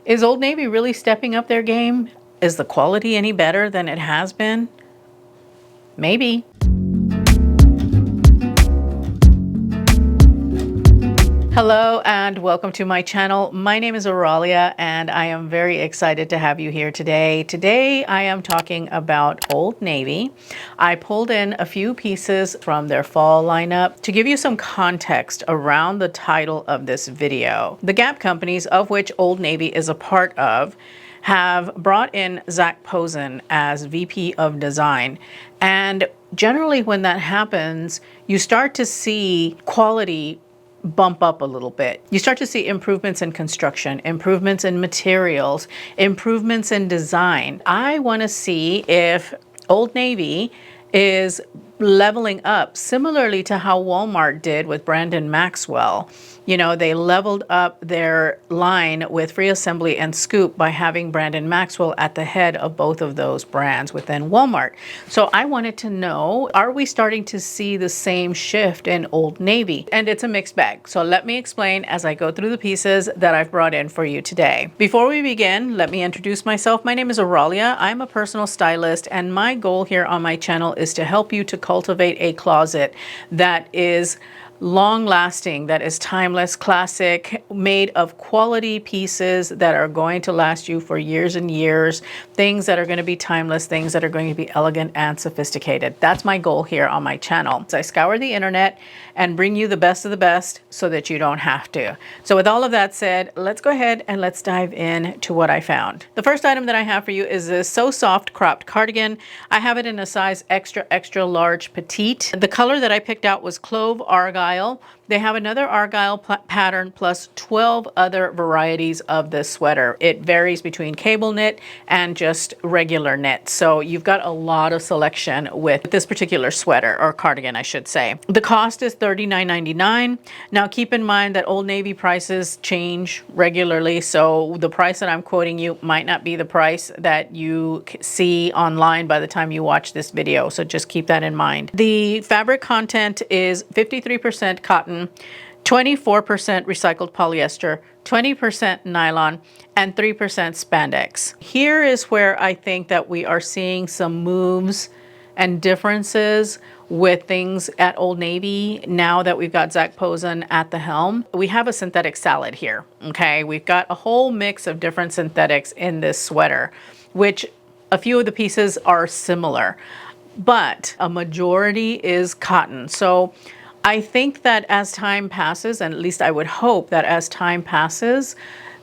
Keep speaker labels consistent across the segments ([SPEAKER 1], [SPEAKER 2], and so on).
[SPEAKER 1] Is Old Navy really stepping up their game? Is the quality any better than it has been? Maybe. Hello and welcome to my channel. My name is Oralia and I am very excited to have you here today. Today I am talking about Old Navy. I pulled in a few pieces from their fall lineup to give you some context around the title of this video. The Gap companies, of which Old Navy is a part of, have brought in Zach Posen as VP of Design. And generally when that happens, you start to see quality bump up a little bit. You start to see improvements in construction, improvements in materials, improvements in design. I want to see if Old Navy is leveling up similarly to how Walmart did with Brandon Maxwell. You know, they leveled up their line with Free Assembly and Scoop by having Brandon Maxwell at the head of both of those brands within Walmart. So I wanted to know, are we starting to see the same shift in Old Navy? And it's a mixed bag. So let me explain as I go through the pieces that I've brought in for you today. Before we begin, let me introduce myself. My name is Oralia. I'm a personal stylist, and my goal here on my channel is to help you to cultivate a closet that is long-lasting, that is timeless, classic, made of quality pieces that are going to last you for years and years, things that are going to be timeless, things that are going to be elegant and sophisticated. That's my goal here on my channel. So I scour the internet and bring you the best of the best so that you don't have to. So with all of that said, let's go ahead and let's dive in to what I found. The first item that I have for you is this So Soft cropped cardigan. I have it in a size extra, extra large petite. The color that I picked out was Clove Argyle. They have another Argyle pattern plus 12 other varieties of this sweater. It varies between cable knit and just regular knit. So you've got a lot of selection with this particular sweater, or cardigan, I should say. The cost is $39.99. Now keep in mind that Old Navy prices change regularly. So the price that I'm quoting you might not be the price that you see online by the time you watch this video. So just keep that in mind. The fabric content is 53% cotton, 24% recycled polyester, 20% nylon, and 3% spandex. Here is where I think that we are seeing some moves and differences with things at Old Navy now that we've got Zach Posen at the helm. We have a synthetic salad here, okay? We've got a whole mix of different synthetics in this sweater, which a few of the pieces are similar, but a majority is cotton. So I think that as time passes, and at least I would hope that as time passes,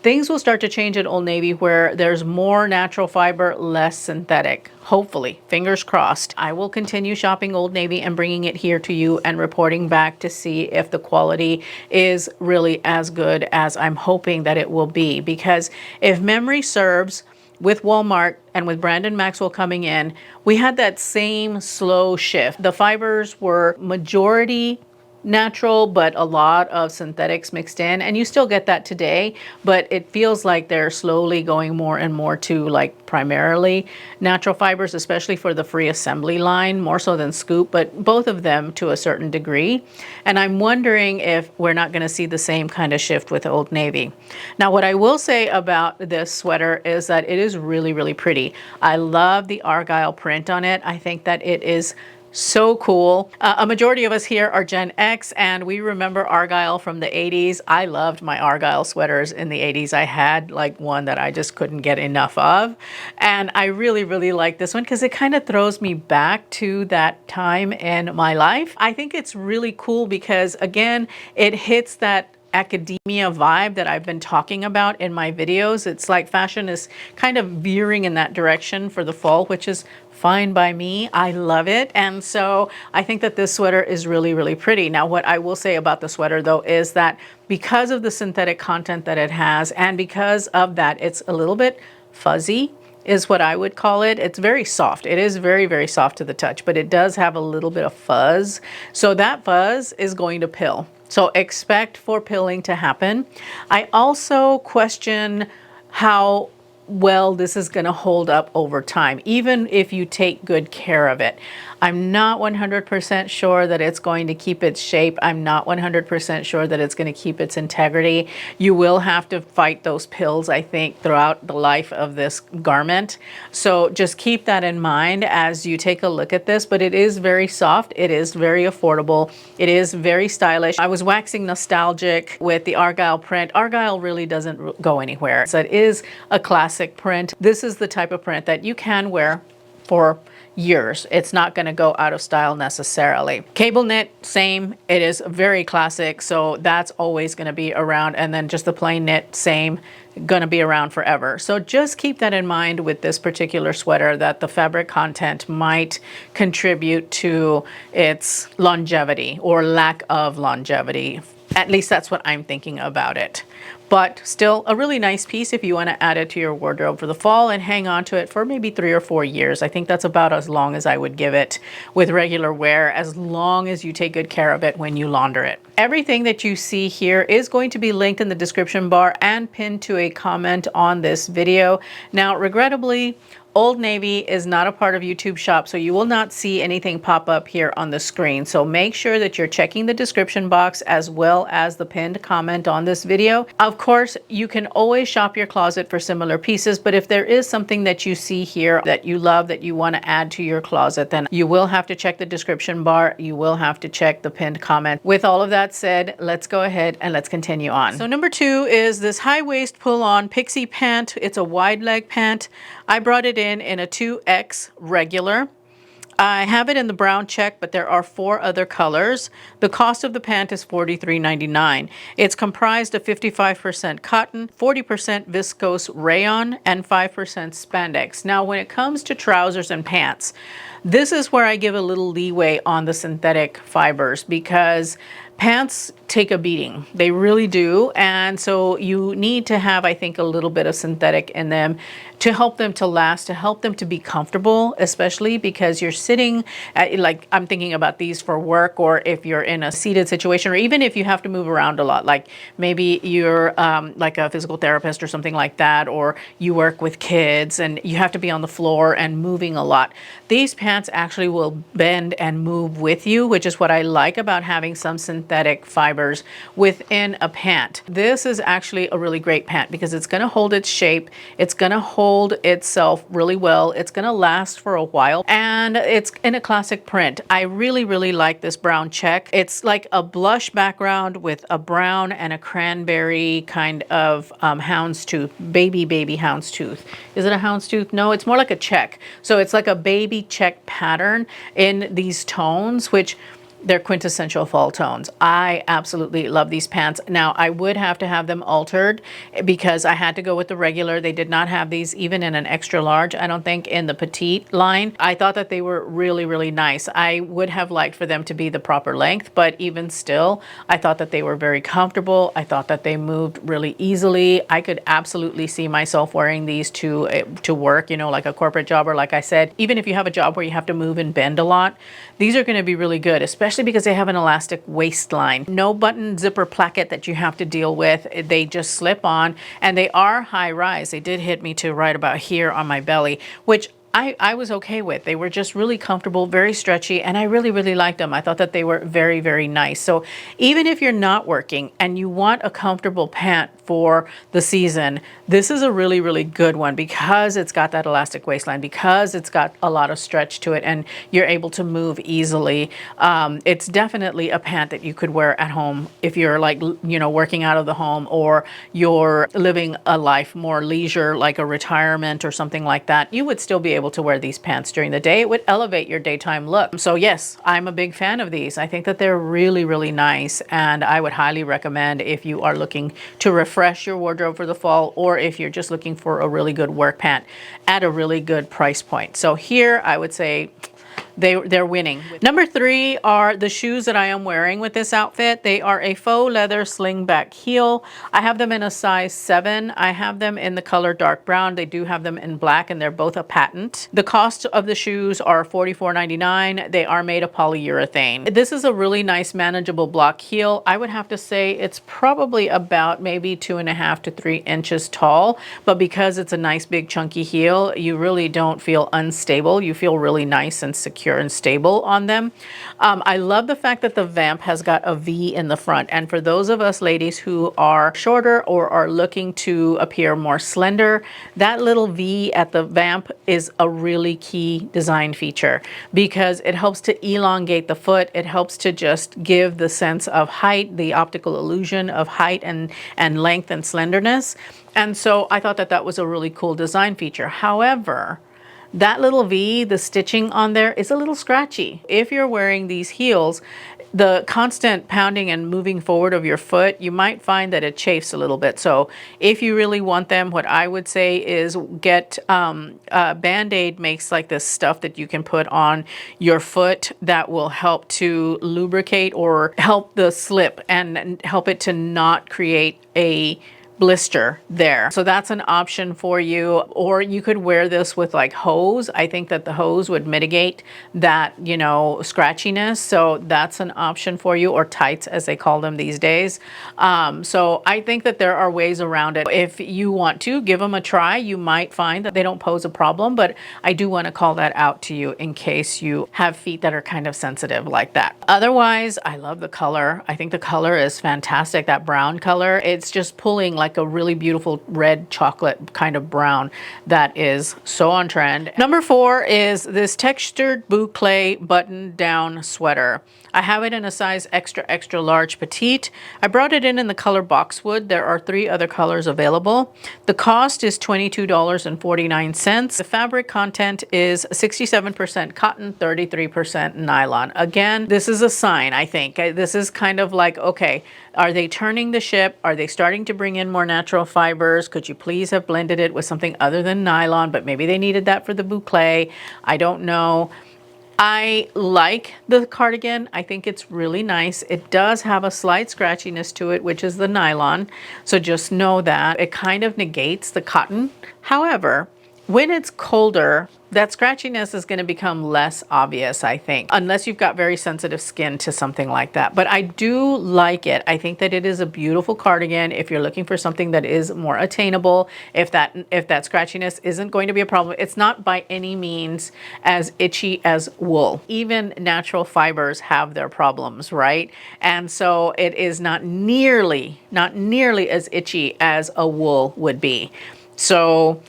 [SPEAKER 1] things will start to change at Old Navy where there's more natural fiber, less synthetic. Hopefully, fingers crossed. I will continue shopping Old Navy and bringing it here to you and reporting back to see if the quality is really as good as I'm hoping that it will be. Because if memory serves, with Walmart and with Brandon Maxwell coming in, we had that same slow shift. The fibers were majority natural, but a lot of synthetics mixed in, and you still get that today, but it feels like they're slowly going more and more to like primarily natural fibers, especially for the Free Assembly line, more so than Scoop, but both of them to a certain degree. And I'm wondering if we're not going to see the same kind of shift with Old Navy. Now, what I will say about this sweater is that it is really, really pretty. I love the Argyle print on it. I think that it is so cool. A majority of us here are Gen X, and we remember Argyle from the 80s. I loved my Argyle sweaters in the 80s. I had like one that I just couldn't get enough of. And I really, really like this one because it kind of throws me back to that time in my life. I think it's really cool because, again, it hits that academia vibe that I've been talking about in my videos. It's like fashion is kind of veering in that direction for the fall, which is fine by me. I love it. And so I think that this sweater is really, really pretty. Now, what I will say about the sweater though is that because of the synthetic content that it has, and because of that, it's a little bit fuzzy is what I would call it. It's very soft. It is very, very soft to the touch, but it does have a little bit of fuzz. So that fuzz is going to pill. So expect for pilling to happen. I also question how well this is going to hold up over time, even if you take good care of it. I'm not 100% sure that it's going to keep its shape. I'm not 100% sure that it's going to keep its integrity. You will have to fight those pills, I think, throughout the life of this garment. So just keep that in mind as you take a look at this. But it is very soft. It is very affordable. It is very stylish. I was waxing nostalgic with the Argyle print. Argyle really doesn't go anywhere. So it is a classic print. This is the type of print that you can wear for years. It's not going to go out of style necessarily. Cable knit, same. It is very classic, so that's always going to be around. And then just the plain knit, same, going to be around forever. So just keep that in mind with this particular sweater, that the fabric content might contribute to its longevity or lack of longevity. At least that's what I'm thinking about it. But still a really nice piece if you want to add it to your wardrobe for the fall and hang on to it for maybe 3 or 4 years. I think that's about as long as I would give it with regular wear, as long as you take good care of it when you launder it. Everything that you see here is going to be linked in the description bar and pinned to a comment on this video. Now, regrettably, Old Navy is not a part of YouTube Shop, so you will not see anything pop up here on the screen. So make sure that you're checking the description box as well as the pinned comment on this video. Of course, you can always shop your closet for similar pieces, but if there is something that you see here that you love, that you want to add to your closet, then you will have to check the description bar. You will have to check the pinned comment. With all of that said, let's go ahead and let's continue on. So number 2 is this high waist pull on Pixie pant. It's a wide leg pant. I brought it in a 2X regular. I have it in the brown check, but there are 4 other colors. The cost of the pant is $43.99. It's comprised of 55% cotton, 40% viscose rayon, and 5% spandex. Now, when it comes to trousers and pants, this is where I give a little leeway on the synthetic fibers, because pants take a beating. They really do. And so you need to have, I think, a little bit of synthetic in them to help them to last, to help them to be comfortable, especially because you're sitting at, like I'm thinking about these for work, or if you're in a seated situation, or even if you have to move around a lot, like maybe you're like a physical therapist or something like that, or you work with kids and you have to be on the floor and moving a lot. These pants actually will bend and move with you, which is what I like about having some synthetic fibers within a pant. This is actually a really great pant because it's going to hold its shape. It's going to hold itself really well. It's going to last for a while, and it's in a classic print. I really, really like this brown check. It's like a blush background with a brown and a cranberry kind of houndstooth, baby houndstooth. Is it a houndstooth? No, it's more like a check. So it's like a baby check pattern in these tones, which they're quintessential fall tones. I absolutely love these pants. Now, I would have to have them altered because I had to go with the regular. They did not have these even in an extra large, I don't think, in the petite line. I thought that they were really, really nice. I would have liked for them to be the proper length, but even still, I thought that they were very comfortable. I thought that they moved really easily. I could absolutely see myself wearing these to work, you know, like a corporate job, or like I said, even if you have a job where you have to move and bend a lot, these are going to be really good, especially because they have an elastic waistline. No button zipper placket that you have to deal with. They just slip on, and they are high rise. They did hit me to right about here on my belly, which I was okay with. They were just really comfortable, very stretchy, and I really, really liked them. I thought that they were very, very nice. So even if you're not working and you want a comfortable pant for the season, this is a really, really good one because it's got that elastic waistline, because it's got a lot of stretch to it, and you're able to move easily. It's definitely a pant that you could wear at home if you're, like, you know, working out of the home, or you're living a life more leisure, like a retirement or something like that. You would still be able to wear these pants during the day. It would elevate your daytime look. So yes, I'm a big fan of these. I think that they're really, really nice, and I would highly recommend if you are looking to refresh your wardrobe for the fall, or if you're just looking for a really good work pant at a really good price point. So here I would say they're winning. Number 3 are the shoes that I am wearing with this outfit. They are a faux leather slingback heel. I have them in a size 7. I have them in the color dark brown. They do have them in black, and they're both a patent. The cost of the shoes are $44.99. They are made of polyurethane. This is a really nice manageable block heel. I would have to say it's probably about maybe 2.5 to 3 inches tall, but because it's a nice big chunky heel, you really don't feel unstable. You feel really nice and secure and stable on them. I love the fact that the vamp has got a V in the front, and for those of us ladies who are shorter or are looking to appear more slender, that little V at the vamp is a really key design feature because it helps to elongate the foot. It helps to just give the sense of height, the optical illusion of height and length and slenderness. And so I thought that that was a really cool design feature. However, that little V, the stitching on there is a little scratchy. If you're wearing these heels, the constant pounding and moving forward of your foot, you might find that it chafes a little bit. So if you really want them, what I would say is get Band-Aid makes like this stuff that you can put on your foot that will help to lubricate or help the slip and help it to not create a blister there. So that's an option for you. Or you could wear this with like hose. I think that the hose would mitigate that, you know, scratchiness. So that's an option for you, or tights as they call them these days. So I think that there are ways around it. If you want to give them a try, you might find that they don't pose a problem, but I do want to call that out to you in case you have feet that are kind of sensitive like that. Otherwise, I love the color. I think the color is fantastic. That brown color, it's just pulling like a really beautiful red chocolate kind of brown that is so on trend. Number 4 is this textured boucle button down sweater. I have it in a size extra, extra large petite. I brought it in the color boxwood. There are 3 other colors available. The cost is $22.49. The fabric content is 67% cotton, 33% nylon. Again, this is a sign, I think. This is kind of like, okay, are they turning the ship? Are they starting to bring in more natural fibers? Could you please have blended it with something other than nylon? But maybe they needed that for the boucle. I don't know. I like the cardigan. I think it's really nice. It does have a slight scratchiness to it, which is the nylon. So just know that it kind of negates the cotton. However, when it's colder, that scratchiness is going to become less obvious, I think, unless you've got very sensitive skin to something like that. But I do like it. I think that it is a beautiful cardigan if you're looking for something that is more attainable, if that scratchiness isn't going to be a problem. It's not by any means as itchy as wool. Even natural fibers have their problems, right? And so it is not nearly as itchy as a wool would be. So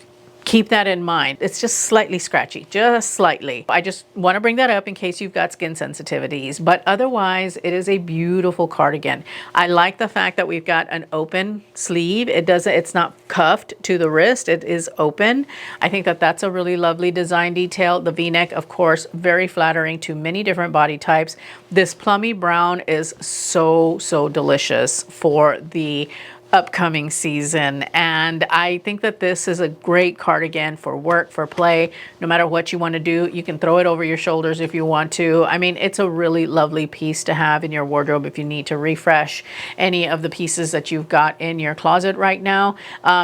[SPEAKER 1] keep that in mind. It's just slightly scratchy, just slightly. I just want to bring that up in case you've got skin sensitivities, but otherwise it is a beautiful cardigan. I like the fact that we've got an open sleeve. It's not cuffed to the wrist. It is open. I think that that's a really lovely design detail. The V-neck, of course, very flattering to many different body types. This plummy brown is so delicious for the upcoming season, and I think that this is a great cardigan for work, for play. No matter what you want to do, you can throw it over your shoulders if you want to. I mean, it's a really lovely piece to have in your wardrobe if you need to refresh any of the pieces that you've got in your closet right now.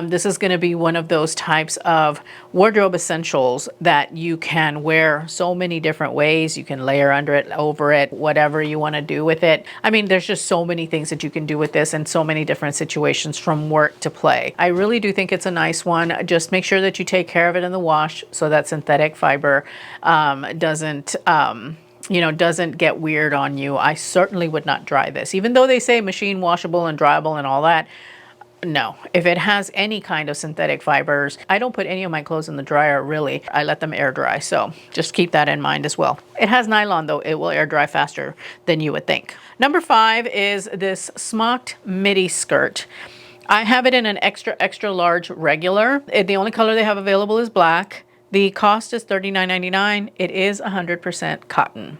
[SPEAKER 1] This is going to be one of those types of wardrobe essentials that you can wear so many different ways. You can layer under it, over it, whatever you want to do with it. I mean, there's just so many things that you can do with this in so many different situations, from work to play. I really do think it's a nice one. Just make sure that you take care of it in the wash so that synthetic fiber doesn't get weird on you. I certainly would not dry this, even though they say machine washable and dryable and all that. No, if it has any kind of synthetic fibers, I don't put any of my clothes in the dryer, really. I let them air dry, so just keep that in mind as well. It has nylon, though. It will air dry faster than you would think. Number 5 is this Smocked Midi skirt. I have it in an extra, extra large regular. The only color they have available is black. The cost is $39.99. It is 100% cotton.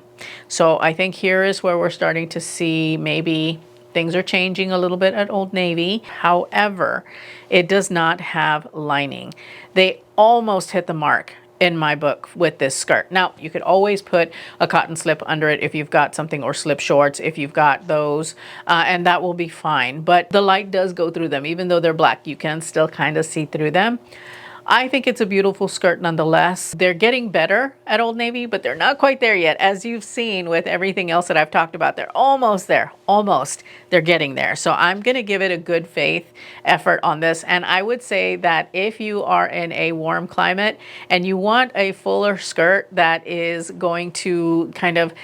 [SPEAKER 1] So I think here is where we're starting to see maybe things are changing a little bit at Old Navy. However, it does not have lining. They almost hit the mark in my book with this skirt. Now, you could always put a cotton slip under it if you've got something, or slip shorts if you've got those, and that will be fine. But the light does go through them. Even though they're black, you can still kind of see through them. I think it's a beautiful skirt nonetheless. They're getting better at Old Navy, but they're not quite there yet. As you've seen with everything else that I've talked about, they're almost there, almost. They're getting there. So I'm gonna give it a good faith effort on this. And I would say that if you are in a warm climate and you want a fuller skirt that is going to kind of,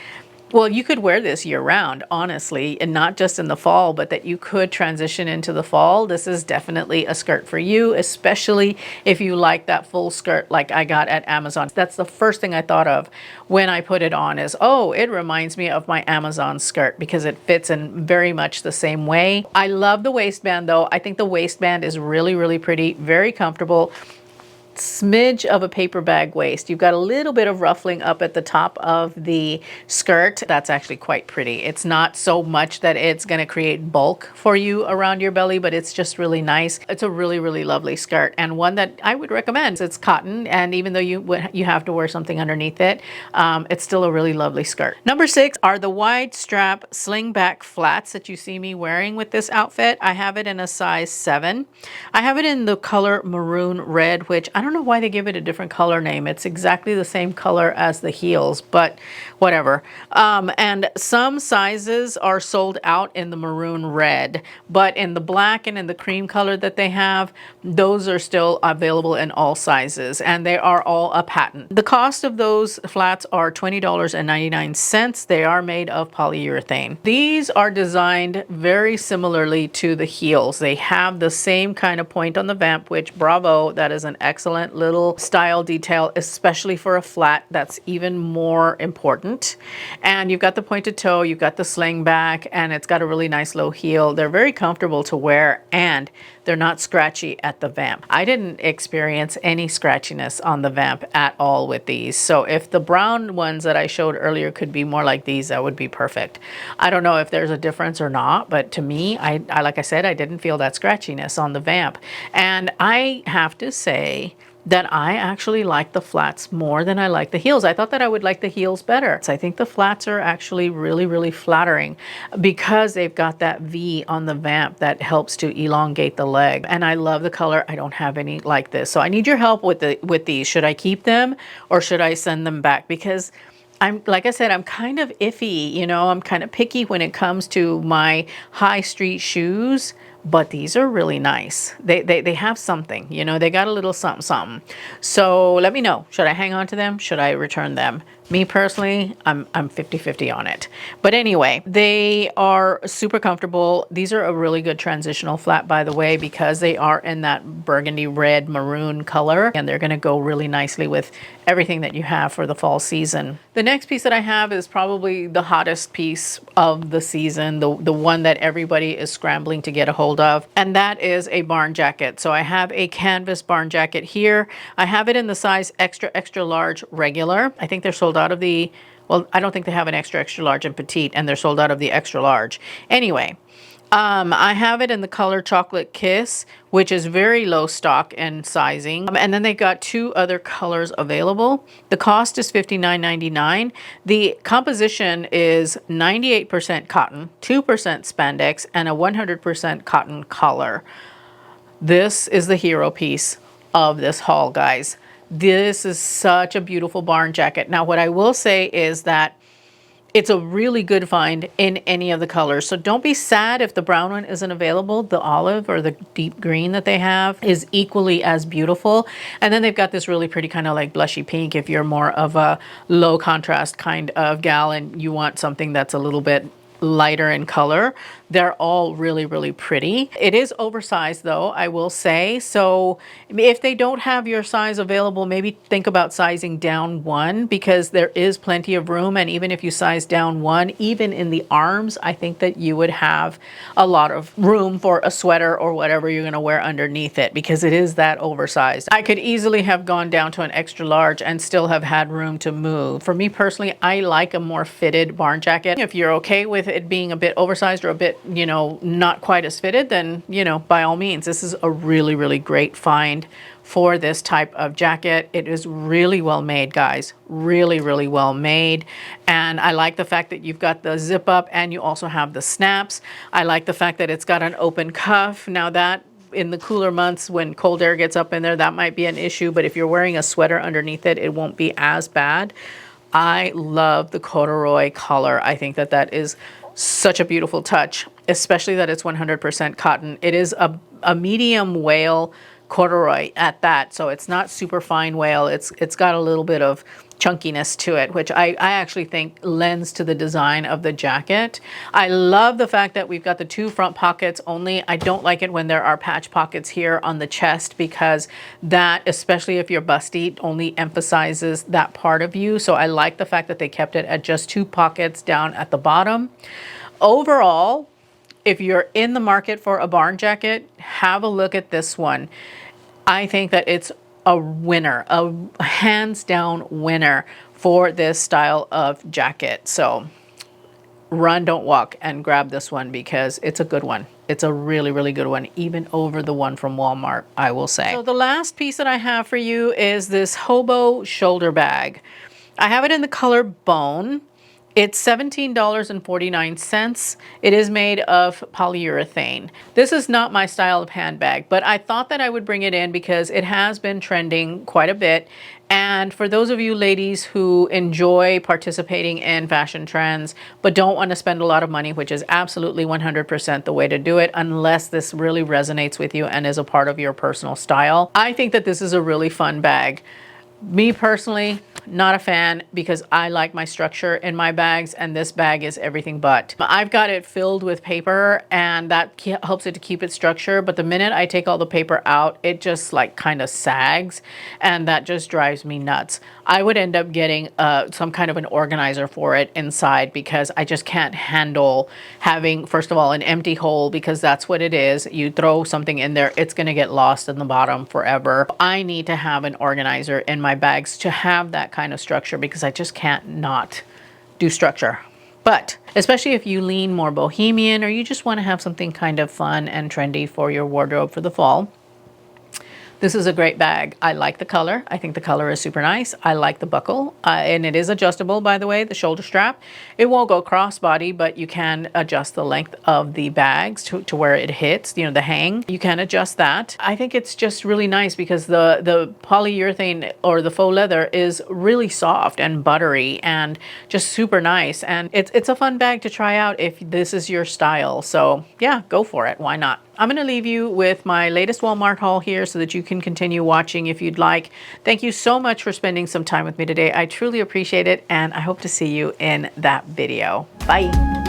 [SPEAKER 1] well, you could wear this year round, honestly, and not just in the fall, but that you could transition into the fall. This is definitely a skirt for you, especially if you like that full skirt like I got at Amazon. That's the first thing I thought of when I put it on is, oh, it reminds me of my Amazon skirt because it fits in very much the same way. I love the waistband though. I think the waistband is really, really pretty, very comfortable. Smidge of a paper bag waist. You've got a little bit of ruffling up at the top of the skirt. That's actually quite pretty. It's not so much that it's going to create bulk for you around your belly, but it's just really nice. It's a really, really lovely skirt, and one that I would recommend. It's cotton, and even though you have to wear something underneath it, it's still a really lovely skirt. Number 6 are the wide strap slingback flats that you see me wearing with this outfit. I have it in a size 7. I have it in the color maroon red, which I don't know why they give it a different color name. It's exactly the same color as the heels, but whatever. And some sizes are sold out in the maroon red, but in the black and in the cream color that they have, those are still available in all sizes, and they are all a patent. The cost of those flats are $20.99. They are made of polyurethane. These are designed very similarly to the heels. They have the same kind of point on the vamp, which bravo, that is an excellent little style detail, especially for a flat. That's even more important. And you've got the pointed toe, you've got the sling back, and it's got a really nice low heel. They're very comfortable to wear, and they're not scratchy at the vamp. I didn't experience any scratchiness on the vamp at all with these. So if the brown ones that I showed earlier could be more like these, that would be perfect. I don't know if there's a difference or not, but to me, I like I said, I didn't feel that scratchiness on the vamp. And I have to say that I actually like the flats more than I like the heels. I thought that I would like the heels better. So I think the flats are actually really, really flattering because they've got that V on the vamp that helps to elongate the leg. And I love the color. I don't have any like this. So I need your help with these. Should I keep them or should I send them back? Because like I said, I'm kind of iffy, you know, I'm kind of picky when it comes to my high street shoes, but these are really nice. They have something, you know, they got a little something, something. So let me know, should I hang on to them? Should I return them? Me personally, I'm 50-50 on it. But anyway, they are super comfortable. These are a really good transitional flat, by the way, because they are in that burgundy red maroon color, and they're gonna go really nicely with everything that you have for the fall season. The next piece that I have is probably the hottest piece of the season, the one that everybody is scrambling to get a hold of, and that is a barn jacket. So I have a canvas barn jacket here. I have it in the size extra, extra large regular. I think they're sold out of the, well, I don't think they have an extra, extra large and petite, and they're sold out of the extra large. Anyway, I have it in the color Chocolate Kiss, which is very low stock and sizing. And then they got 2 other colors available. The cost is $59.99. The composition is 98% cotton, 2% spandex, and a 100% cotton collar. This is the hero piece of this haul, guys. This is such a beautiful barn jacket. Now, what I will say is that it's a really good find in any of the colors. So don't be sad if the brown one isn't available. The olive or the deep green that they have is equally as beautiful. And then they've got this really pretty kind of like blushy pink if you're more of a low contrast kind of gal and you want something that's a little bit lighter in color. They're all really, really pretty. It is oversized though, I will say. So if they don't have your size available, maybe think about sizing down 1 because there is plenty of room. And even if you size down 1, even in the arms, I think that you would have a lot of room for a sweater or whatever you're gonna wear underneath it because it is that oversized. I could easily have gone down to an extra large and still have had room to move. For me personally, I like a more fitted barn jacket. If you're okay with it being a bit oversized or a bit, you know, not quite as fitted, then, you know, by all means, this is a really, really great find for this type of jacket. It is really well made, guys. Really, really well made. And I like the fact that you've got the zip up and you also have the snaps. I like the fact that it's got an open cuff. Now that in the cooler months when cold air gets up in there, that might be an issue, but if you're wearing a sweater underneath it, it won't be as bad. I love the corduroy color. I think that that is such a beautiful touch, especially that it's 100% cotton. It is a medium wale corduroy at that, so it's not super fine wale. It's got a little bit of chunkiness to it, which I actually think lends to the design of the jacket. I love the fact that we've got the 2 front pockets only. I don't like it when there are patch pockets here on the chest, because that, especially if you're busty, only emphasizes that part of you. So I like the fact that they kept it at just 2 pockets down at the bottom. Overall, if you're in the market for a barn jacket, have a look at this one. I think that it's a winner, a hands down winner for this style of jacket. So run, don't walk, and grab this one because it's a good one. It's a really, really good one, even over the one from Walmart, I will say. So the last piece that I have for you is this Hobo shoulder bag. I have it in the color Bone. It's $17.49. It is made of polyurethane. This is not my style of handbag, but I thought that I would bring it in because it has been trending quite a bit. And for those of you ladies who enjoy participating in fashion trends, but don't want to spend a lot of money, which is absolutely 100% the way to do it, unless this really resonates with you and is a part of your personal style, I think that this is a really fun bag. Me personally, not a fan because I like my structure in my bags, and this bag is everything but. I've got it filled with paper and that helps it to keep its structure, but the minute I take all the paper out, it just like kind of sags, and that just drives me nuts. I would end up getting some kind of an organizer for it inside because I just can't handle having, first of all, an empty hole, because that's what it is. You throw something in there, it's going to get lost in the bottom forever. I need to have an organizer in my bags to have that kind of structure because I just can't not do structure. But especially if you lean more bohemian or you just want to have something kind of fun and trendy for your wardrobe for the fall, this is a great bag. I like the color. I think the color is super nice. I like the buckle, and it is adjustable, by the way, the shoulder strap. It won't go crossbody, but you can adjust the length of the bags to where it hits, you know, the hang. You can adjust that. I think it's just really nice because the polyurethane or the faux leather is really soft and buttery and just super nice. And it's a fun bag to try out if this is your style. So yeah, go for it. Why not? I'm going to leave you with my latest Walmart haul here so that you can continue watching if you'd like. Thank you so much for spending some time with me today. I truly appreciate it, and I hope to see you in that video. Bye.